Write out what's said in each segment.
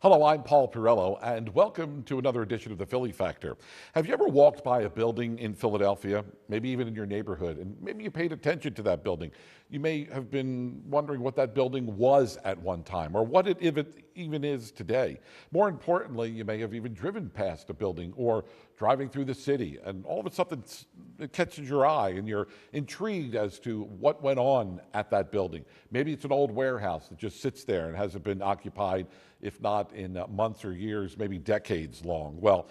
Hello, I'm Paul Pirello, and welcome to another edition of the Philly Factor. Have you ever walked by a building in Philadelphia, maybe even in your neighborhood, and maybe you paid attention to that building? You may have been wondering what that building was at one time, or what it even is today. More importantly, you may have even driven past a building or driving through the city, and all of a sudden it catches your eye, and you're intrigued as to what went on at that building. Maybe it's an old warehouse that just sits there and hasn't been occupied, if not in months or years, maybe decades long. Well,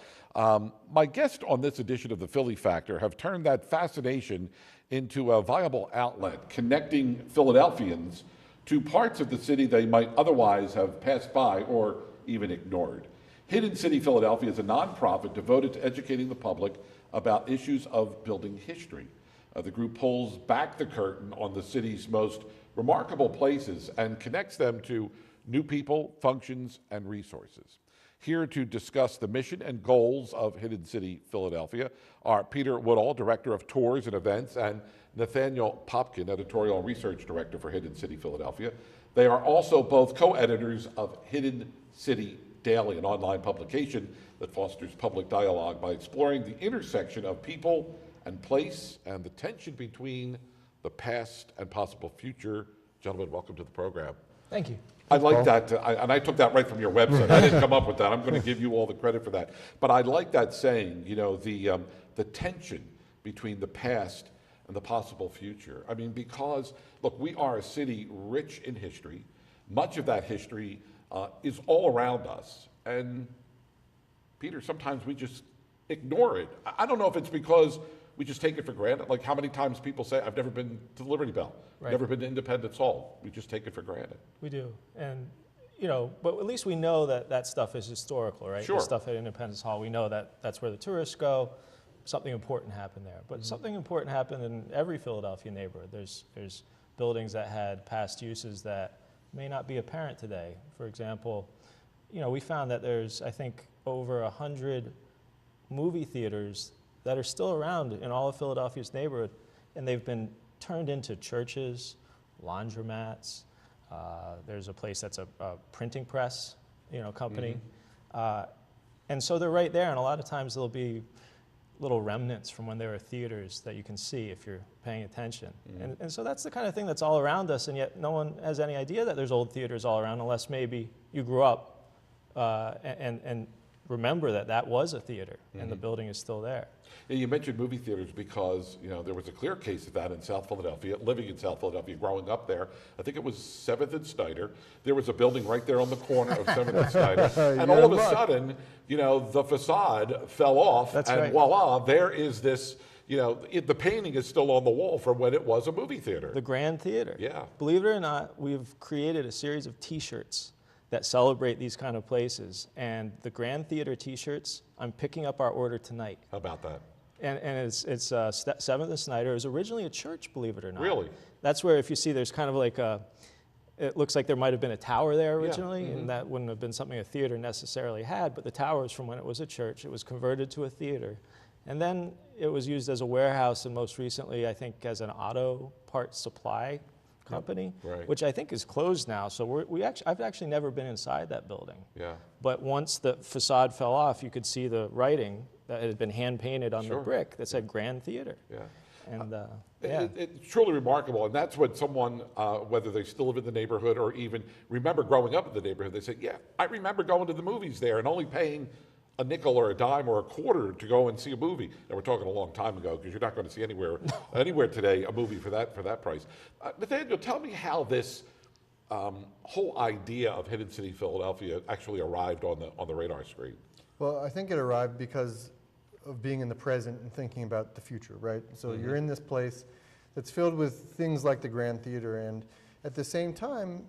my guests on this edition of the Philly Factor have turned that fascination into a viable outlet, connecting Philadelphians to parts of the city they might otherwise have passed by or even ignored. Hidden City Philadelphia is a nonprofit devoted to educating the public about issues of building history. The group pulls back the curtain on the city's most remarkable places and connects them to new people, functions, and resources. Here to discuss the mission and goals of Hidden City Philadelphia are Peter Woodall, Director of Tours and Events, and Nathaniel Popkin, Editorial and Research Director for Hidden City Philadelphia. They are also both co-editors of Hidden City Daily, an online publication that fosters public dialogue by exploring the intersection of people and place and the tension between the past and possible future. Gentlemen, welcome to the program. Thank you. I like that, and I took that right from your website. I didn't come up with that. I'm going to give you all the credit for that. But I like that saying, you know, the tension between the past and the possible future. I mean, because, look, we are a city rich in history. Much of that history is all around us. And, Peter, sometimes we just ignore it. I don't know if it's because we just take it for granted. Like how many times people say, I've never been to the Liberty Bell, Right. never been to Independence Hall. We just take it for granted. We do. And, you know, but at least we know that that stuff is historical, right? Sure. The stuff at Independence Hall, we know that that's where the tourists go. Something important happened there. But something important happened in every Philadelphia neighborhood. There's buildings that had past uses that may not be apparent today. For example, you know, we found that there's, I think, over 100 movie theaters that are still around in all of Philadelphia's neighborhood, and they've been turned into churches, laundromats. There's a place that's a printing press, you know, company. And so they're right there, and a lot of times there'll be little remnants from when there were theaters that you can see if you're paying attention. And so that's the kind of thing that's all around us, and yet no one has any idea that there's old theaters all around unless maybe you grew up and remember that that was a theater and the building is still there. Yeah, you mentioned movie theaters because, you know, there was a clear case of that in South Philadelphia, living in South Philadelphia, growing up there. I think it was 7th and Snyder. There was a building right there on the corner of 7th and Snyder. And all of a sudden, you know, the facade fell off. That's and right. voila, there is this, you know, the painting is still on the wall from when it was a movie theater. The Grand Theater. Yeah. Believe it or not, we've created a series of T-shirts that celebrate these kind of places. And the Grand Theater T-shirts, I'm picking up our order tonight. How about that? And it's 7th and Snyder. It was originally a church, believe it or not. Really? That's where, if you see, there's kind of like it looks like there might have been a tower there originally, and that wouldn't have been something a theater necessarily had, but the tower is from when it was a church. It was converted to a theater. And then it was used as a warehouse, and most recently, I think, as an auto parts supply company, Right. which I think is closed now. So I've actually never been inside that building. Yeah. But once the facade fell off, you could see the writing that had been hand painted on the brick that said Grand Theater. Yeah. And It's truly remarkable, and that's what someone, whether they still live in the neighborhood or even remember growing up in the neighborhood, they say, yeah, I remember going to the movies there and only paying a nickel or a dime or a quarter to go and see a movie. And we're talking a long time ago because you're not going to see anywhere today a movie for that price. Nathaniel, tell me how this whole idea of Hidden City Philadelphia actually arrived on the radar screen. Well, I think it arrived because of being in the present and thinking about the future, right? So you're in this place that's filled with things like the Grand Theater, and at the same time,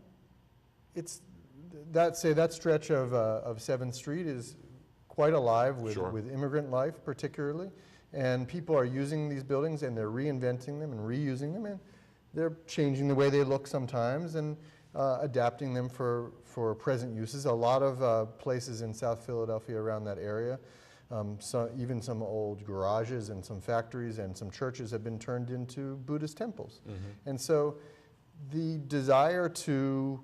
it's that stretch of 7th Street is quite alive with immigrant life, particularly, and people are using these buildings and they're reinventing them and reusing them, and they're changing the way they look sometimes and adapting them for present uses. A lot of places in South Philadelphia around that area, even some old garages and some factories and some churches have been turned into Buddhist temples. And so the desire to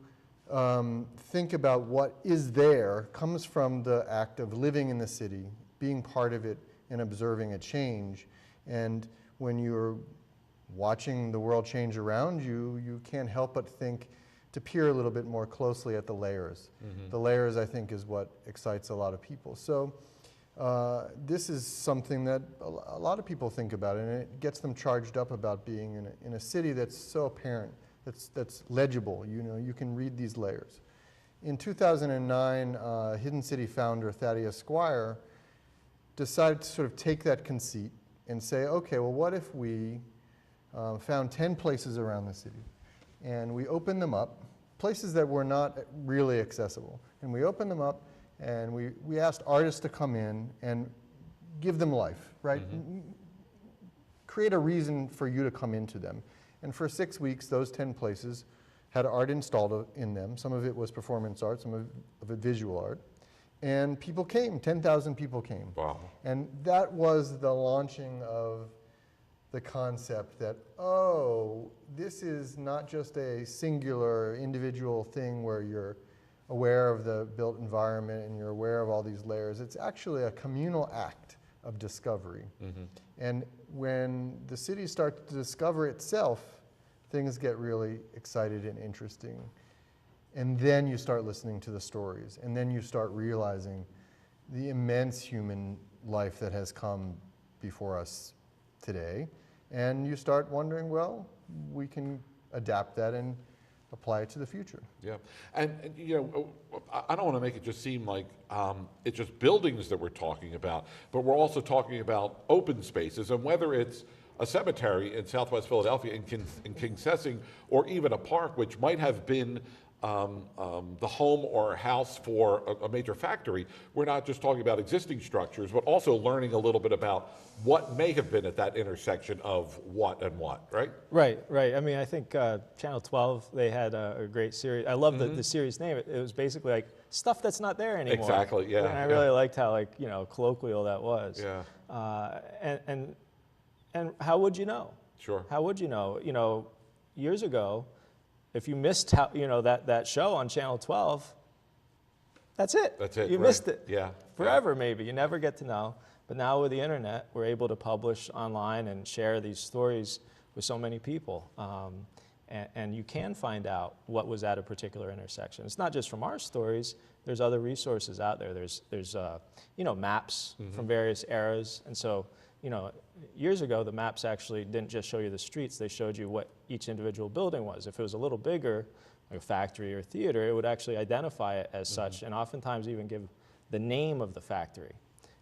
think about what is there comes from the act of living in the city, being part of it, and observing a change. And when you're watching the world change around you, you can't help but think to peer a little bit more closely at the layers. The layers, I think, is what excites a lot of people. So this is something that a lot of people think about, and it gets them charged up about being in a city that's so apparent, that's legible. You know, you can read these layers. In 2009, Hidden City founder Thaddeus Squire decided to sort of take that conceit and say, okay, well, what if we found 10 places around the city, and we opened them up, places that were not really accessible, and we opened them up, and we asked artists to come in and give them life, right? Create a reason for you to come into them. And for 6 weeks, those 10 places had art installed in them. Some of it was performance art, some of it visual art. And people came, 10,000 people came. Wow. And that was the launching of the concept that, oh, this is not just a singular individual thing where you're aware of the built environment and you're aware of all these layers. It's actually a communal act of discovery. And when the city starts to discover itself, things get really excited and interesting. And then you start listening to the stories, and then you start realizing the immense human life that has come before us today. And you start wondering, well, we can adapt that and apply it to the future. Yeah, and you know, I don't want to make it just seem like it's just buildings that we're talking about, but we're also talking about open spaces, and whether it's a cemetery in Southwest Philadelphia, in Kingsessing, or even a park which might have been the home or house for a major factory. We're not just talking about existing structures, but also learning a little bit about what may have been at that intersection of what and what, right? Right, right. I mean, I think Channel 12, they had a great series. I love the series name. It was basically like stuff that's not there anymore. Exactly, yeah. And I really liked how, like, you know, colloquial that was. Yeah. And how would you know? Sure. How would you know? You know, years ago, if you missed how, you know, that show on Channel 12, that's it. That's it. You right. missed it. Yeah. Forever, maybe. You never get to know. But now with the internet, we're able to publish online and share these stories with so many people. And you can find out what was at a particular intersection. It's not just from our stories. There's other resources out there. There's you know, maps from various eras. And so, you know, years ago, the maps actually didn't just show you the streets. They showed you what each individual building was. If it was a little bigger, like a factory or theater, it would actually identify it as such, and oftentimes even give the name of the factory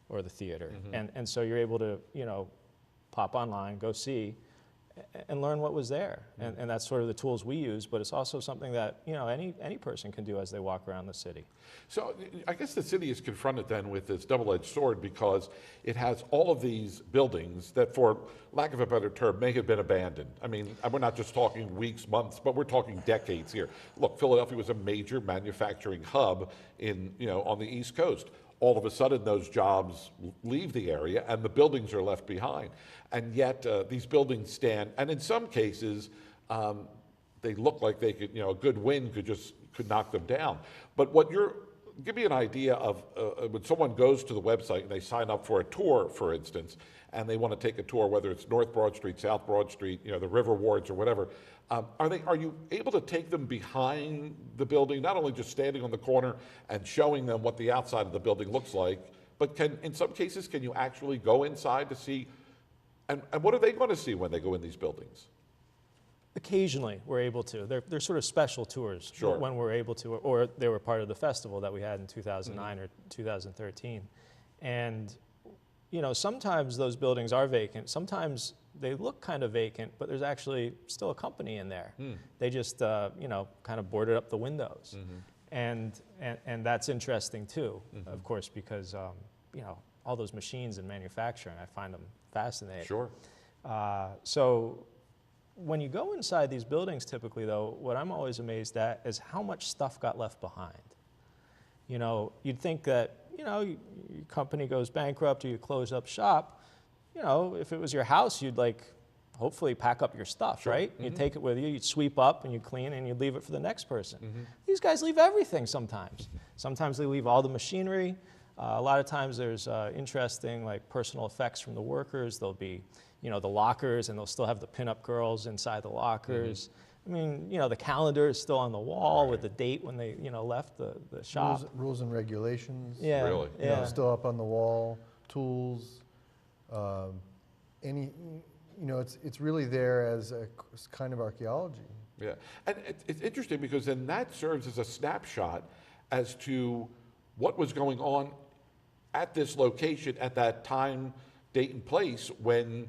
or the theater. And so you're able to, you know, pop online, go see, and learn what was there. And that's sort of the tools we use, but it's also something that, you know, any person can do as they walk around the city. So I guess the city is confronted then with this double-edged sword because it has all of these buildings that, for lack of a better term, may have been abandoned. I mean, we're not just talking weeks, months, but we're talking decades here. Look, Philadelphia was a major manufacturing hub in, you know, on the East Coast. All of a sudden, those jobs leave the area and the buildings are left behind. And yet, these buildings stand, and in some cases, they look like they could, you know, a good wind could knock them down. But give me an idea of when someone goes to the website and they sign up for a tour, for instance, and they want to take a tour, whether it's North Broad Street, South Broad Street, you know, the River Wards or whatever, are you able to take them behind the building, not only just standing on the corner and showing them what the outside of the building looks like, but in some cases, can you actually go inside to see, and what are they going to see when they go in these buildings? Occasionally, we're able to. They're sort of special tours Sure. when we're able to, or they were part of the festival that we had in 2009 or 2013. And, you know, sometimes those buildings are vacant. Sometimes they look kind of vacant, but there's actually still a company in there. They just, you know, kind of boarded up the windows. And that's interesting too, of course, because, you know, all those machines in manufacturing, I find them fascinating. Sure. So when you go inside these buildings, typically, though, what I'm always amazed at is how much stuff got left behind. You know, you'd think that, you know, your company goes bankrupt or you close up shop, you know, if it was your house, you'd like hopefully pack up your stuff, right? You take it with you, you sweep up and you clean and you leave it for the next person. These guys leave everything sometimes. Sometimes they leave all the machinery. A lot of times there's interesting like personal effects from the workers. There'll be, you know, the lockers, and they'll still have the pinup girls inside the lockers. I mean, you know, the calendar is still on the wall with the date when they, you know, left the shop. Rules and regulations. Yeah, Really? You know, yeah. still up on the wall, tools, any, you know, it's really there as a kind of archaeology. Yeah, and it's interesting because then that serves as a snapshot as to what was going on at this location at that time, date, and place when,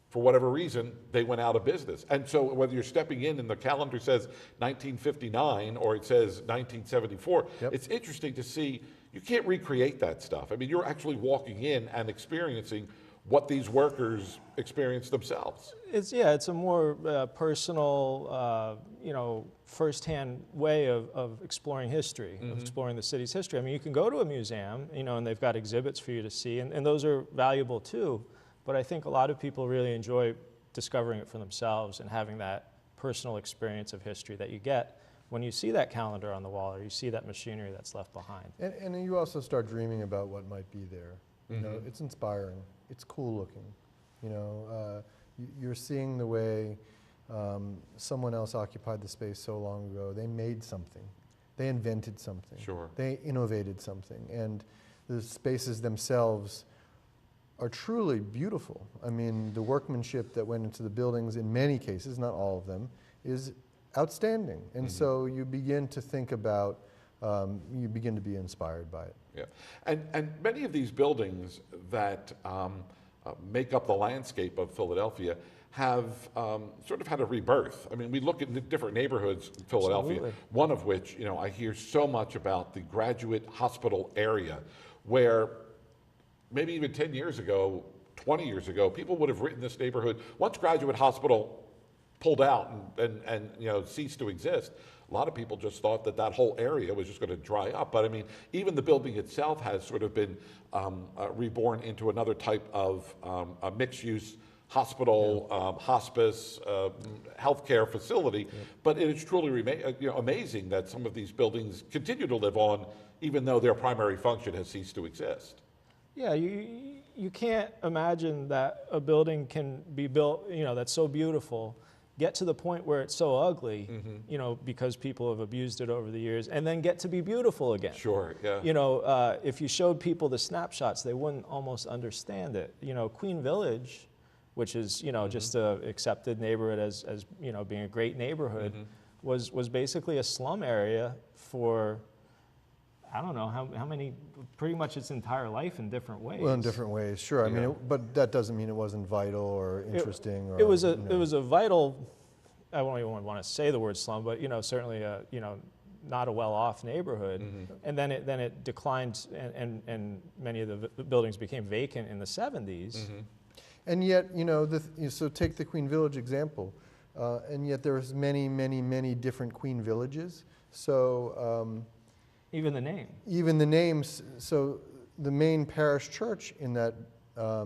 for whatever reason, they went out of business. And so whether you're stepping in and the calendar says 1959 or it says 1974, it's interesting to see, you can't recreate that stuff. I mean, you're actually walking in and experiencing what these workers experienced themselves. It's a more personal, you know, firsthand way of exploring history, of exploring the city's history. I mean, you can go to a museum, you know, and they've got exhibits for you to see, and those are valuable too. But I think a lot of people really enjoy discovering it for themselves and having that personal experience of history that you get when you see that calendar on the wall or you see that machinery that's left behind. And you also start dreaming about what might be there. You know, it's inspiring. It's cool looking. You know, you're seeing the way someone else occupied the space so long ago. They made something. They invented something. Sure. They innovated something. And the spaces themselves are truly beautiful. I mean, the workmanship that went into the buildings, in many cases, not all of them, is outstanding. And so you begin to think about, you begin to be inspired by it. Yeah, and many of these buildings that make up the landscape of Philadelphia have sort of had a rebirth. I mean, we look at the different neighborhoods in Philadelphia, Absolutely. one of which, you know, I hear so much about the Graduate Hospital area, where maybe even 10 years ago, 20 years ago, people would have written this neighborhood, once Graduate Hospital pulled out and you know, ceased to exist, a lot of people just thought that that whole area was just going to dry up. But I mean, even the building itself has sort of been reborn into another type of a mixed-use hospital, hospice, healthcare facility. But it is truly you know, amazing that some of these buildings continue to live on, even though their primary function has ceased to exist. Yeah, you can't imagine that a building can be built, you know, that's so beautiful, get to the point where it's so ugly, you know, because people have abused it over the years, and then get to be beautiful again. Sure, yeah. You know, if you showed people the snapshots, they wouldn't almost understand it. You know, Queen Village, which is, you know, just a accepted neighborhood as you know, being a great neighborhood, was basically a slum area for, I don't know how many, pretty much its entire life in different ways. Well, in different ways, sure. I Yeah. mean, but that doesn't mean it wasn't vital or interesting. It was a you know. it was a vital. I won't even want to say the word slum, but you know, certainly a, you know, not a well-off neighborhood. And then it declined, and many of the buildings became vacant in the 70s. And yet, you know, so take the Queen Village example, and yet there's many, many, many different Queen Villages. So Even the name. even the names, so the main parish church in that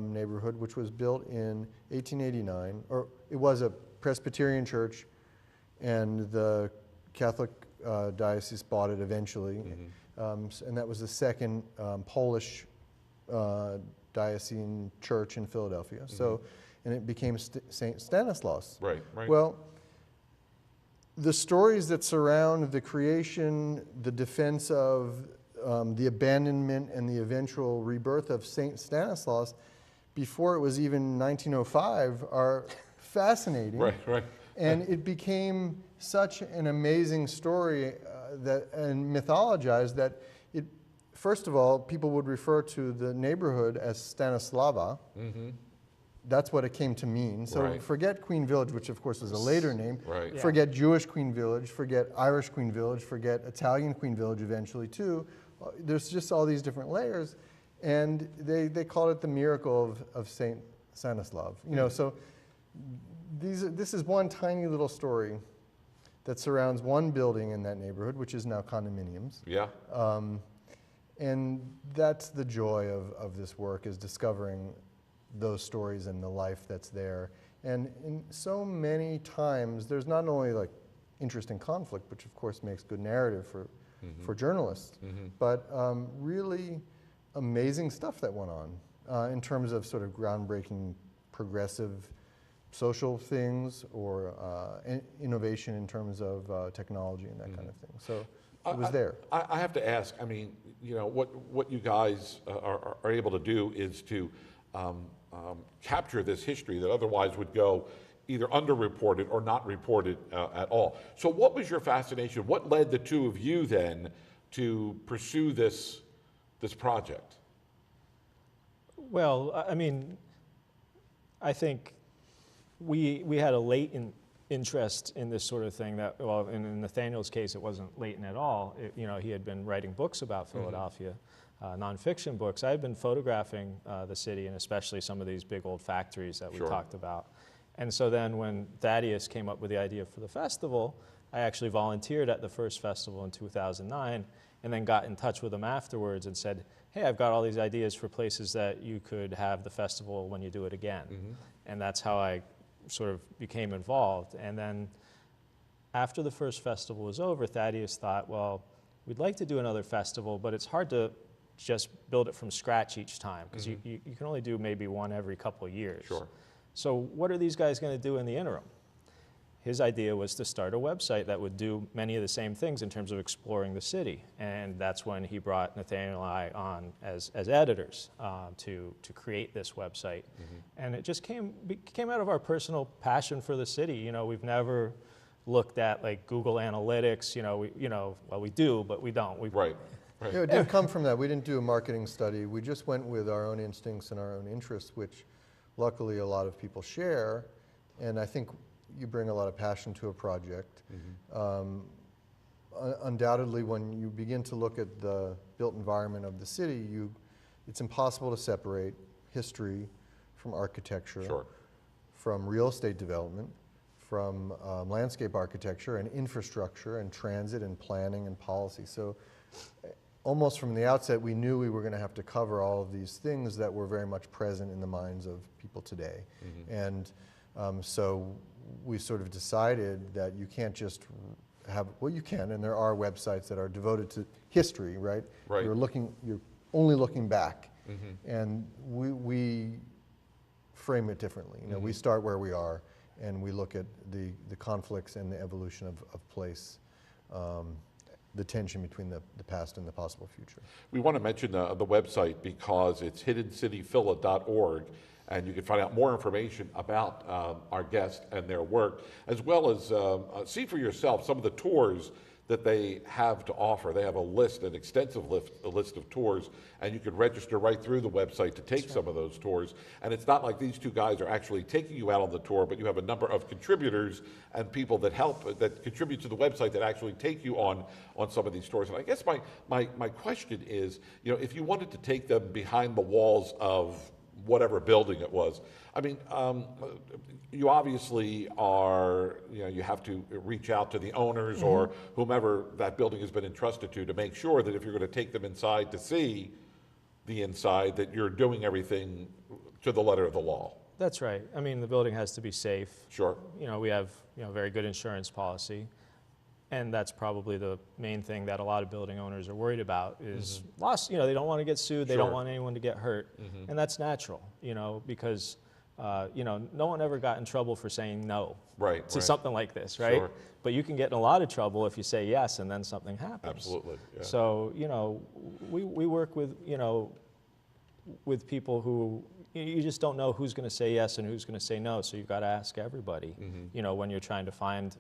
neighborhood, which was built in 1889, or it was a Presbyterian church, and the Catholic diocese bought it eventually, and that was the second Polish diocesan church in Philadelphia. So, and it became St. Stanislaus. Right, right. Well, the stories that surround the creation, the defense of, the abandonment, and the eventual rebirth of St. Stanislaus before it was even 1905 are fascinating. Right, right. And it became such an amazing story and mythologized that it, first of all, people would refer to the neighborhood as Stanislava. That's what it came to mean. So Right. forget Queen Village, which of course is a later name. Right. Yeah. Forget Jewish Queen Village, forget Irish Queen Village, forget Italian Queen Village eventually too. There's just all these different layers. And they called it the miracle of St. Stanislav. You know, so this is one tiny little story that surrounds one building in that neighborhood, which is now condominiums. Yeah. And that's the joy of this work, is discovering those stories and the life that's there, And in so many times, there's not only like interest and conflict, which of course makes good narrative for journalists, but really amazing stuff that went on in terms of sort of groundbreaking, progressive social things or innovation in terms of technology and that kind of thing. So it was there. I have to ask, I mean, you know, what you guys are able to do is to capture this history that otherwise would go either underreported or not reported at all. So what was your fascination? What led the two of you then to pursue this project? Well, I mean, I think we had a latent interest in this sort of thing that, well, in Nathaniel's case, it wasn't latent at all. You know, he had been writing books about Philadelphia, nonfiction books. I had been photographing the city and especially some of these big old factories that we talked about. And so then when Thaddeus came up with the idea for the festival, I actually volunteered at the first festival in 2009 and then got in touch with him afterwards and said, hey, I've got all these ideas for places that you could have the festival when you do it again. And that's how I sort of became involved. And then after the first festival was over, Thaddeus thought, well, we'd like to do another festival, but it's hard to just build it from scratch each time because you can only do maybe one every couple of years. Sure. So what are these guys going to do in the interim? His idea was to start a website that would do many of the same things in terms of exploring the city. And that's when he brought Nathaniel and I on as editors to create this website. And it just came out of our personal passion for the city. You know, we've never looked at like Google Analytics, well, we do, but we don't. Right. Yeah, it didn't come from that. We didn't do a marketing study. We just went with our own instincts and our own interests, which luckily a lot of people share. And I think you bring a lot of passion to a project. Undoubtedly, when you begin to look at the built environment of the city, it's impossible to separate history from architecture, from real estate development, from landscape architecture and infrastructure and transit and planning and policy. So almost from the outset, we knew we were going to have to cover all of these things that were very much present in the minds of people today. And so we sort of decided that you can't just have, well, you can, and there are websites that are devoted to history, right? You're only looking back. And we frame it differently. You know, we start where we are, and we look at the conflicts and the evolution of place, the tension between the past and the possible future. We want to mention the website because it's hiddencityphila.org, and you can find out more information about our guest and their work, as well as see for yourself some of the tours that they have to offer. They have an extensive list of tours, and you can register right through the website to take some of those tours. And it's not like these two guys are actually taking you out on the tour, but you have a number of contributors and people that contribute to the website that actually take you on some of these tours. And I guess my question is, you know, if you wanted to take them behind the walls of whatever building it was. I mean, you obviously are, you have to reach out to the owners or whomever that building has been entrusted to make sure that if you're going to take them inside to see the inside, that you're doing everything to the letter of the law. That's right. I mean, the building has to be safe. Sure. You know, we have, very good insurance policy. And that's probably the main thing that a lot of building owners are worried about is loss. They don't want to get sued. They don't want anyone to get hurt. And that's natural, because, no one ever got in trouble for saying no to something like this, right? Sure. But you can get in a lot of trouble if you say yes and then something happens. Absolutely. Yeah. So, we work with, with people who you just don't know who's going to say yes and who's going to say no. So you've got to ask everybody, when you're trying to find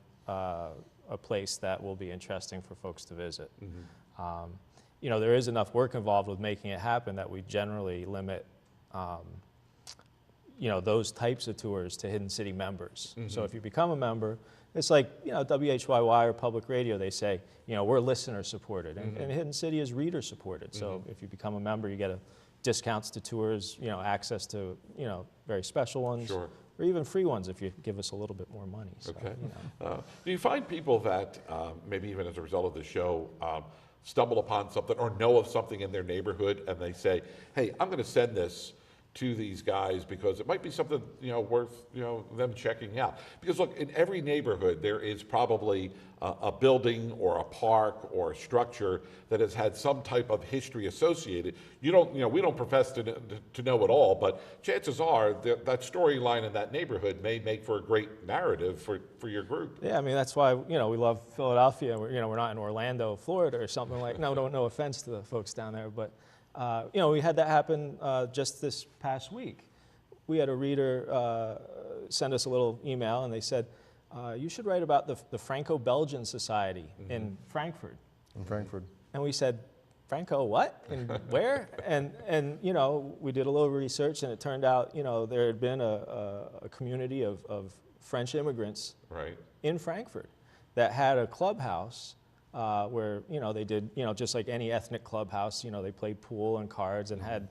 a place that will be interesting for folks to visit. There is enough work involved with making it happen that we generally limit, those types of tours to Hidden City members. So if you become a member, it's like, WHYY or public radio, they say, we're listener supported, and Hidden City is reader supported. So if you become a member, you get discounts to tours, access to, very special ones. Sure. Or even free ones if you give us a little bit more money. So, okay. Do you find people that, maybe even as a result of the show, stumble upon something or know of something in their neighborhood and they say, hey, I'm going to send this to these guys because it might be something, worth, them checking out. Because look, in every neighborhood, there is probably a building or a park or a structure that has had some type of history associated. We don't profess to know it all, but chances are that storyline in that neighborhood may make for a great narrative for your group. Yeah, I mean, that's why, we love Philadelphia. We're not in Orlando, Florida or something like, no offense to the folks down there, but, we had that happen just this past week. We had a reader send us a little email and they said, you should write about the Franco-Belgian Society in Frankfurt. In Frankfurt. And we said, Franco what? And where? And we did a little research and it turned out, there had been a community of French immigrants Right. in Frankfurt that had a clubhouse where, they did, just like any ethnic clubhouse, they played pool and cards and had,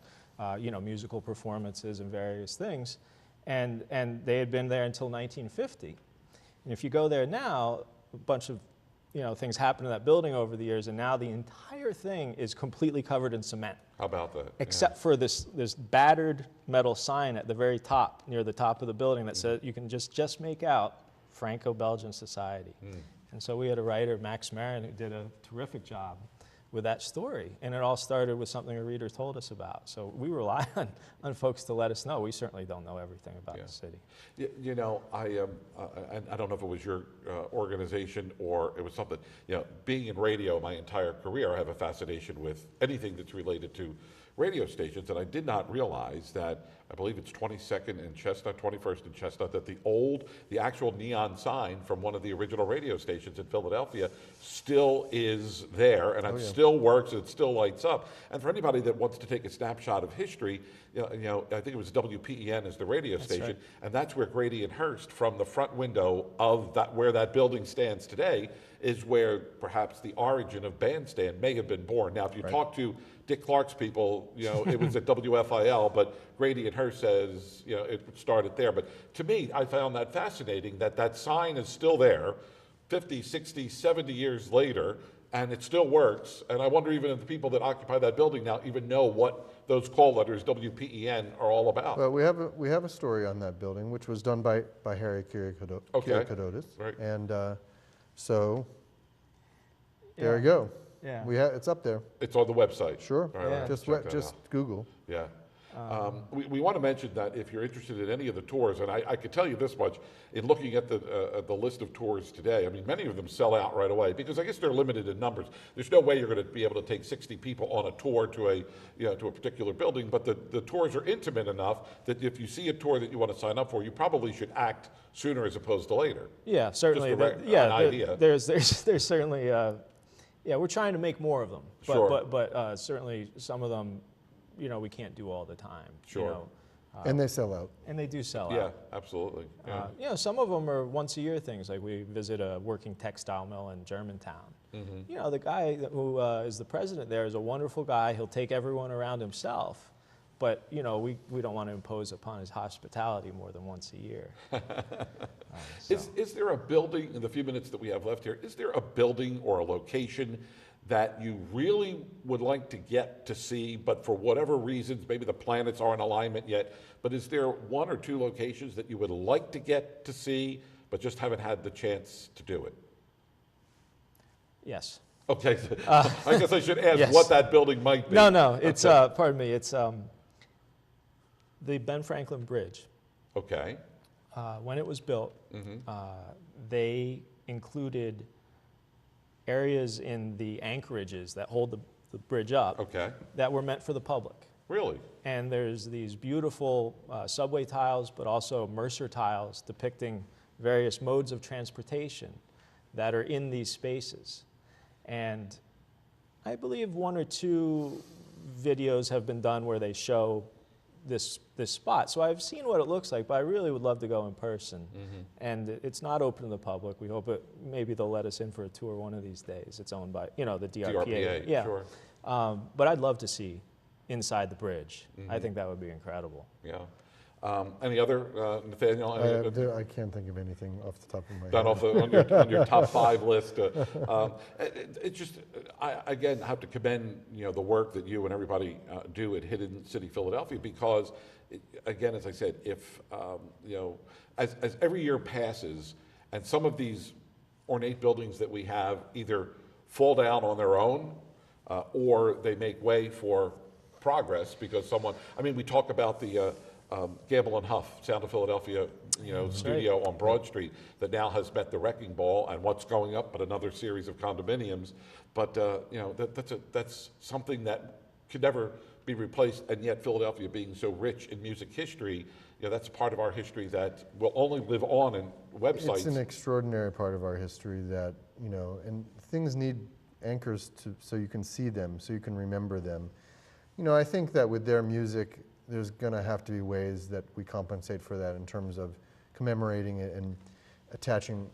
musical performances and various things. And they had been there until 1950. And if you go there now, a bunch of, things happened in that building over the years, and now the entire thing is completely covered in cement. How about that? Except for this battered metal sign at the very top, near the top of the building, that said you can just make out Franco-Belgian Society. And so we had a writer, Max Marin, who did a terrific job with that story. And it all started with something a reader told us about. So we rely on folks to let us know. We certainly don't know everything about the city. I don't know if it was your organization or it was something, being in radio my entire career, I have a fascination with anything that's related to radio stations, and I did not realize that, I believe it's 22nd and Chestnut, 21st and Chestnut, that the actual neon sign from one of the original radio stations in Philadelphia still is there, and it still works, and it still lights up. And for anybody that wants to take a snapshot of history, I think it was WPEN is the radio station, right. and that's where Grady and Hearst, from the front window of where that building stands today, is where perhaps the origin of Bandstand may have been born. Now, if you talk to Dick Clark's people, it was at WFIL, but Grady and Hearst says, it started there. But to me, I found that fascinating that sign is still there 50, 60, 70 years later, and it still works. And I wonder even if the people that occupy that building now even know what those call letters, WPEN, are all about. Well, we have a story on that building, which was done by Harry Kyriakides. Right. And so there you go. Yeah. It's up there. It's on the website. Sure. All right, Just check that just out. Google. Yeah. We want to mention that if you're interested in any of the tours, and I could tell you this much, in looking at the list of tours today, I mean, many of them sell out right away because I guess they're limited in numbers. There's no way you're going to be able to take 60 people on a tour to a particular building, but the tours are intimate enough that if you see a tour that you want to sign up for, you probably should act sooner as opposed to later. Yeah, certainly. An idea. There's certainly, we're trying to make more of them. But, Sure. but certainly some of them, we can't do all the time. Sure. And they sell out. And they do sell Yeah, out. absolutely. Yeah. Some of them are once a year things, like we visit a working textile mill in Germantown. Mm-hmm. The guy who is the president there is a wonderful guy. He'll take everyone around himself. But, we don't want to impose upon his hospitality more than once a year. Is there a building, in the few minutes that we have left here, is there a building or a location that you really would like to get to see, but for whatever reasons, maybe the planets aren't in alignment yet, but is there one or two locations that you would like to get to see, but just haven't had the chance to do it? Yes. Okay, I guess I should ask Yes. what that building might be. No, it's, pardon me, it's the Ben Franklin Bridge. Okay. When it was built, they included areas in the anchorages that hold the bridge up Okay. that were meant for the public. Really? And there's these beautiful subway tiles, but also Mercer tiles depicting various modes of transportation that are in these spaces. And I believe one or two videos have been done where they show this spot. So I've seen what it looks like, but I really would love to go in person. And it's not open to the public. We hope maybe they'll let us in for a tour one of these days. It's owned by, the DRPA. DRPA, Yeah. sure. But I'd love to see inside the bridge. I think that would be incredible. Yeah. Any other, Nathaniel? I can't think of anything off the top of my Done head. off on your top 5 list. It just, I again have to commend the work that you and everybody do at Hidden City Philadelphia, because again, as I said, if as every year passes and some of these ornate buildings that we have either fall down on their own or they make way for progress because someone, we talk about the Gamble and Huff, Sound of Philadelphia, studio on Broad Street that now has met the wrecking ball, and what's going up but another series of condominiums. But that's something that could never be replaced, and yet Philadelphia being so rich in music history, that's a part of our history that will only live on in websites. It's an extraordinary part of our history that, and things need anchors so you can see them, so you can remember them. I think that with their music, there's going to have to be ways that we compensate for that in terms of commemorating it and attaching,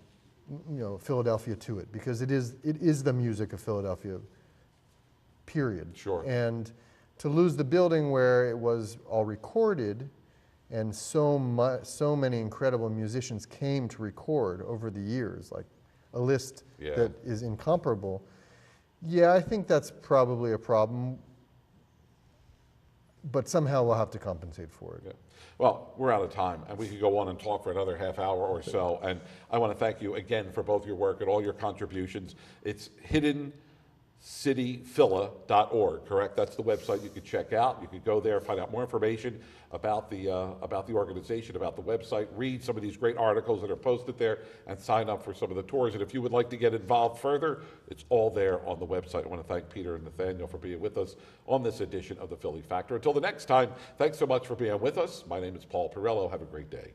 Philadelphia to it, because it is the music of Philadelphia, period. Sure. And to lose the building where it was all recorded, and so many incredible musicians came to record over the years, like a list that is incomparable. Yeah, I think that's probably a problem, but somehow we'll have to compensate for it. Yeah. Well, we're out of time, and we could go on and talk for another half hour or so. And I want to thank you again for both your work and all your contributions. It's hiddencityphila.org, correct? That's the website you could check out. You could go there, find out more information about the organization, about the website, read some of these great articles that are posted there, and sign up for some of the tours. And if you would like to get involved further, it's all there on the website. I want to thank Peter and Nathaniel for being with us on this edition of the Philly Factor. Until the next time, thanks so much for being with us. My name is Paul Pirello. Have a great day.